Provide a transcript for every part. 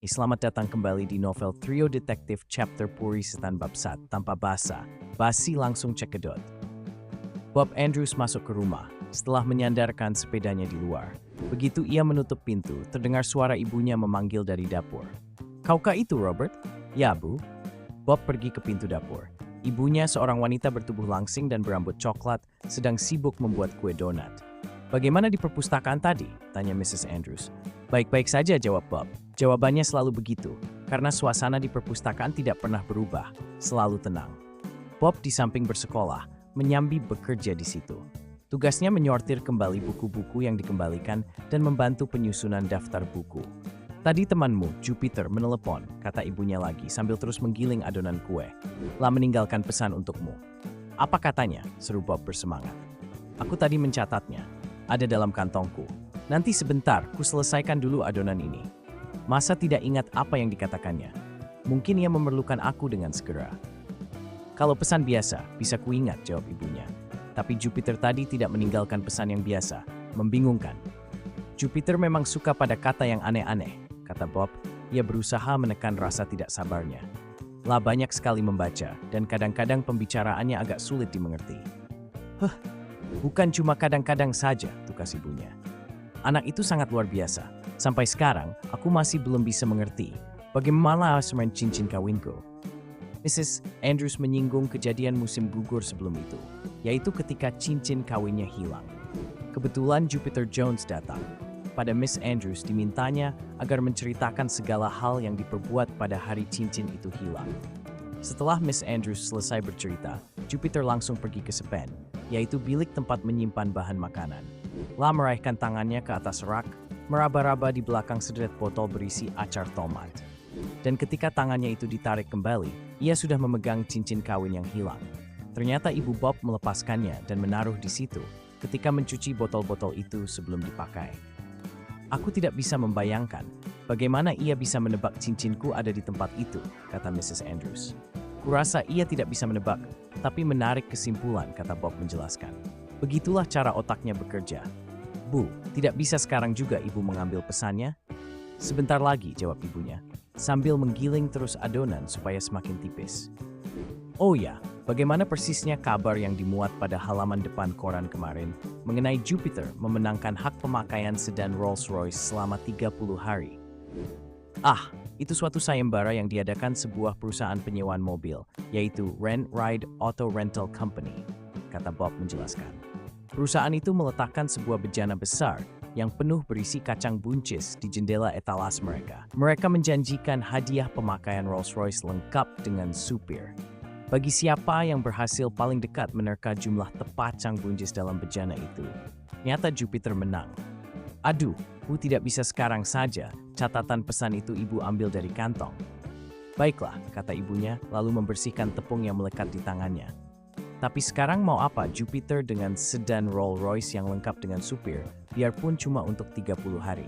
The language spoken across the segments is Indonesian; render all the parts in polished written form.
Selamat datang kembali di novel Trio Detektif Chapter Puri Setan Babsat tanpa basa, basi langsung cekidot. Bob Andrews masuk ke rumah setelah menyandarkan sepedanya di luar. Begitu ia menutup pintu, terdengar suara ibunya memanggil dari dapur. "Kaukah itu, Robert?" "Ya, Bu." Bob pergi ke pintu dapur. Ibunya, seorang wanita bertubuh langsing dan berambut coklat, sedang sibuk membuat kue donat. "Bagaimana di perpustakaan tadi?" tanya Mrs. Andrews. "Baik-baik saja," jawab Bob. Jawabannya selalu begitu, karena suasana di perpustakaan tidak pernah berubah, selalu tenang. Bob di samping bersekolah, menyambi bekerja di situ. Tugasnya menyortir kembali buku-buku yang dikembalikan dan membantu penyusunan daftar buku. "Tadi temanmu, Jupiter, menelepon," kata ibunya lagi sambil terus menggiling adonan kue. "Lah meninggalkan pesan untukmu." "Apa katanya?" seru Bob bersemangat. "Aku tadi mencatatnya. Ada dalam kantongku. Nanti sebentar, ku selesaikan dulu adonan ini." Masa tidak ingat apa yang dikatakannya? Mungkin ia memerlukan aku dengan segera. "Kalau pesan biasa, bisa kuingat," jawab ibunya. Tapi Jupiter tadi tidak meninggalkan pesan yang biasa, membingungkan. "Jupiter memang suka pada kata yang aneh-aneh," kata Bob. Ia berusaha menekan rasa tidak sabarnya. "Lah banyak sekali membaca, dan kadang-kadang pembicaraannya agak sulit dimengerti." Bukan cuma kadang-kadang saja," tukas ibunya. "Anak itu sangat luar biasa. Sampai sekarang, aku masih belum bisa mengerti bagaimana semen cincin kawinku." Mrs. Andrews menyinggung kejadian musim gugur sebelum itu, yaitu ketika cincin kawinnya hilang. Kebetulan Jupiter Jones datang. Pada Miss Andrews dimintanya agar menceritakan segala hal yang diperbuat pada hari cincin itu hilang. Setelah Miss Andrews selesai bercerita, Jupiter langsung pergi ke sepen, yaitu bilik tempat menyimpan bahan makanan. Lah meraihkan tangannya ke atas rak, meraba-raba di belakang sederet botol berisi acar tomat. Dan ketika tangannya itu ditarik kembali, ia sudah memegang cincin kawin yang hilang. Ternyata ibu Bob melepaskannya dan menaruh di situ ketika mencuci botol-botol itu sebelum dipakai. "Aku tidak bisa membayangkan bagaimana ia bisa menebak cincinku ada di tempat itu," kata Mrs. Andrews. "Kurasa ia tidak bisa menebak, tapi menarik kesimpulan," kata Bob menjelaskan. "Begitulah cara otaknya bekerja." "Bu, tidak bisa sekarang juga ibu mengambil pesannya?" "Sebentar lagi," jawab ibunya, sambil menggiling terus adonan supaya semakin tipis. "Oh ya, bagaimana persisnya kabar yang dimuat pada halaman depan koran kemarin mengenai Jupiter memenangkan hak pemakaian sedan Rolls-Royce selama 30 hari? Ah, itu suatu sayembara yang diadakan sebuah perusahaan penyewaan mobil, yaitu Rent Ride Auto Rental Company," kata Bob menjelaskan. "Perusahaan itu meletakkan sebuah bejana besar yang penuh berisi kacang buncis di jendela etalas mereka. Mereka menjanjikan hadiah pemakaian Rolls-Royce lengkap dengan supir bagi siapa yang berhasil paling dekat menerka jumlah tepat kacang buncis dalam bejana itu. Nyata Jupiter menang. Aduh, Bu tidak bisa sekarang saja. Catatan pesan itu ibu ambil dari kantong." "Baiklah," kata ibunya, lalu membersihkan tepung yang melekat di tangannya. "Tapi sekarang mau apa Jupiter dengan sedan Rolls-Royce yang lengkap dengan supir, biarpun cuma untuk 30 hari.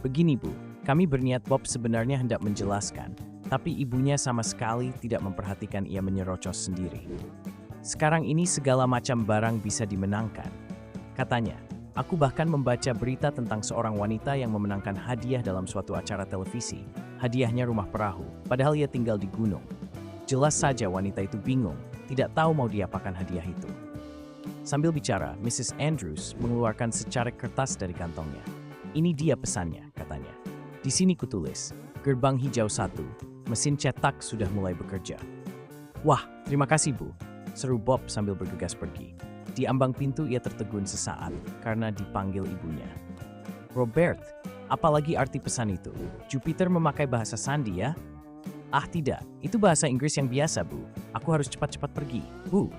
Begini Bu, kami berniat." Bob sebenarnya hendak menjelaskan, tapi ibunya sama sekali tidak memperhatikan ia menyerocos sendiri. "Sekarang ini segala macam barang bisa dimenangkan," katanya. "Aku bahkan membaca berita tentang seorang wanita yang memenangkan hadiah dalam suatu acara televisi. Hadiahnya rumah perahu, padahal ia tinggal di gunung. Jelas saja wanita itu bingung, tidak tahu mau diapakan hadiah itu." Sambil bicara, Mrs. Andrews mengeluarkan secari kertas dari kantongnya. "Ini dia pesannya," katanya. "Di sini kutulis, gerbang hijau 1, mesin cetak sudah mulai bekerja." "Wah, terima kasih Bu," seru Bob sambil bergegas pergi. Di ambang pintu ia tertegun sesaat karena dipanggil ibunya. "Robert, apalagi arti pesan itu? Jupiter memakai bahasa sandi ya?" "Ah tidak, itu bahasa Inggris yang biasa Bu. Aku harus cepat-cepat pergi, Bu."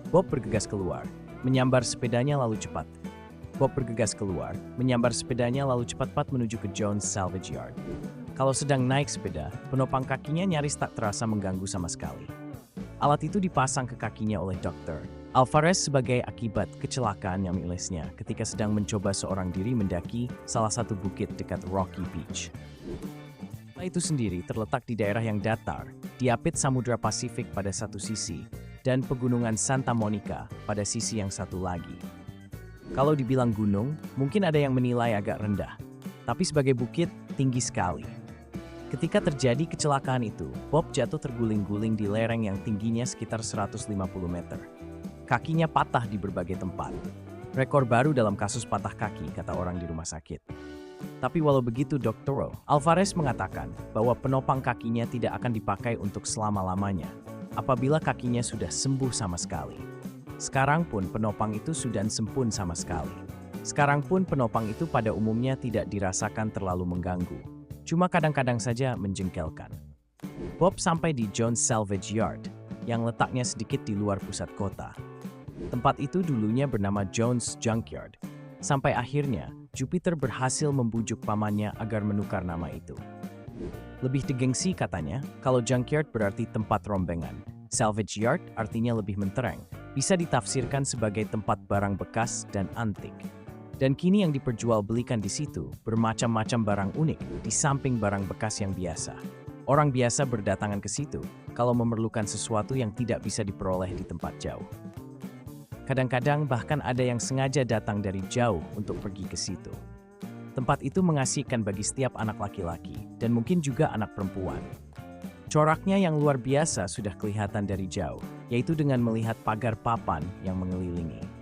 Bob bergegas keluar, menyambar sepedanya lalu cepat. Cepat-cepat menuju ke Jones Salvage Yard. Kalau sedang naik sepeda, penopang kakinya nyaris tak terasa mengganggu sama sekali. Alat itu dipasang ke kakinya oleh Dr. Alvarez sebagai akibat kecelakaan yang milisnya ketika sedang mencoba seorang diri mendaki salah satu bukit dekat Rocky Beach. Itu sendiri terletak di daerah yang datar, diapit Samudra Pasifik pada satu sisi, dan pegunungan Santa Monica pada sisi yang satu lagi. Kalau dibilang gunung, mungkin ada yang menilai agak rendah, tapi sebagai bukit, tinggi sekali. Ketika terjadi kecelakaan itu, Bob jatuh terguling-guling di lereng yang tingginya sekitar 150 meter. Kakinya patah di berbagai tempat. Rekor baru dalam kasus patah kaki, kata orang di rumah sakit. Tapi walau begitu, Dr. Alvarez mengatakan bahwa penopang kakinya tidak akan dipakai untuk selama-lamanya apabila kakinya sudah sembuh sama sekali. Sekarang pun penopang itu sudah sempun sama sekali. Sekarang pun penopang itu pada umumnya tidak dirasakan terlalu mengganggu. Cuma kadang-kadang saja menjengkelkan. Bob sampai di Jones Salvage Yard, yang letaknya sedikit di luar pusat kota. Tempat itu dulunya bernama Jones Junkyard. Sampai akhirnya, Jupiter berhasil membujuk pamannya agar menukar nama itu. Lebih digengsi katanya, kalau junkyard berarti tempat rombengan. Salvage yard artinya lebih mentereng, bisa ditafsirkan sebagai tempat barang bekas dan antik. Dan kini yang diperjualbelikan di situ bermacam-macam barang unik di samping barang bekas yang biasa. Orang biasa berdatangan ke situ kalau memerlukan sesuatu yang tidak bisa diperoleh di tempat jauh. Kadang-kadang bahkan ada yang sengaja datang dari jauh untuk pergi ke situ. Tempat itu mengasihkan bagi setiap anak laki-laki dan mungkin juga anak perempuan. Coraknya yang luar biasa sudah kelihatan dari jauh, yaitu dengan melihat pagar papan yang mengelilingi.